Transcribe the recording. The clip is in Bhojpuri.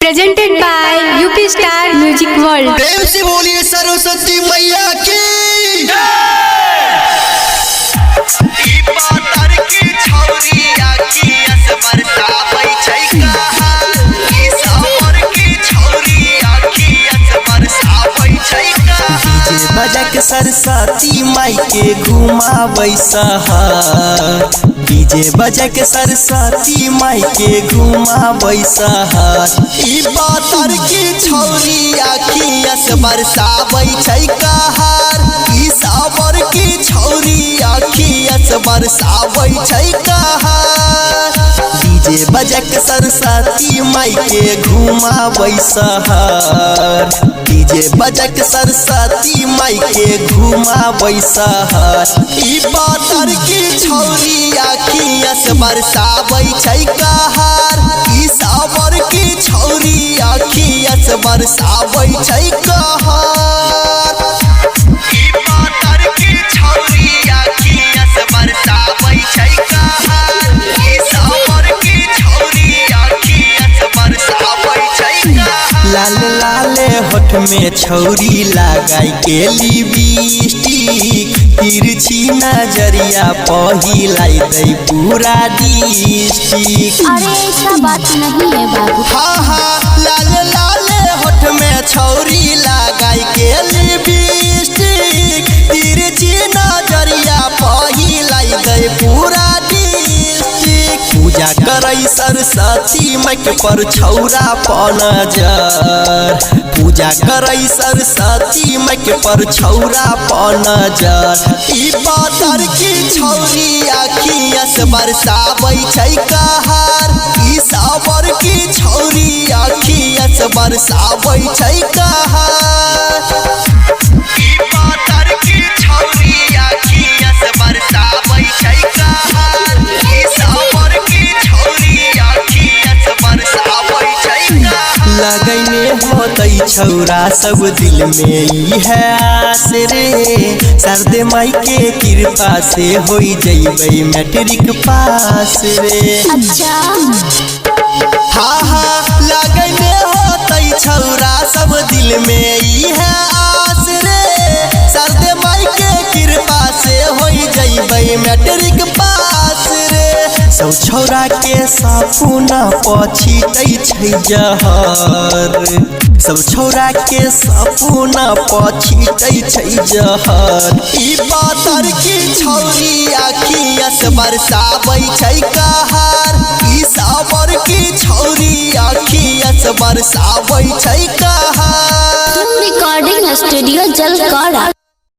presented by UP Star Music World। प्रेम से बोलिए सरस्वती मैया की बजक सरस्वती माई के घुमाबै सहर डीजे बजक सरस्वती माई के घुमाबै सहर ई पातर की छौरी आखिया से बरसाबै छै कहर ई सावर की छौरी आखिया से बरसाबै छै कहर डीजे बजक सरस्वती माई के घुमाबै सहर डीजे बजक सरस्वती माई के घुमाबै सहर ई पातर की छौरी आखिया से बरसाबै छै कहर ई सावर की छौरी आखिया से बरसाबै छै कहर ई पातर की छौरी आखिया से बरसाबै छै कहर ई सावर की छौरी आखिया से बरसाबै छै कहर लाल लाल होठ में छौरी लगाई के लिपस्टिक तिरछी नजरिया पहिलाई दे पूरा डिस्ट्रिक्ट। अरे ऐसा बात नहीं है बाबू। हाँ हाँ लाल लाल होठ में छौरी लगाई के लिपस्टिक तिरछी नजरिया पहिलाई दे पूरा डिस्ट्रिक्ट। पूजा करे सरस्वती माई पर छौरा पर नजर पूजा करे सरस्वती माई पर छौरा पर नजर ई पातर की छौरी आखिया से बरसाबै छै कहर ई सावर की छौरी आखिया से बरसाबै छै कहर ई पातर की छौरी आखिया से बरसाबै छै कहर ई सावर की छौरी आखिया से बरसाबै छै कहर लगैने होतै छौरा सब दिल में ई है आस रे सरदे माई के कृपा से होई जइबै मैट्रिक पास रे। अच्छा हाँ हाँ लगैने होतै छौरा सब दिल में ई है आस रे सरदे माई के कृपा से होई जइबै मैट्रिक पास रे। सब छौरा के सपना पछितै छै जहर सब छौरा के सपना पछितै छै जहर ई पातर की छौरी आखिया से बरसाबै छै कहर ई सावर की छौरी आखिया से बरसाबै छै कहर। Recording studio जलकरा।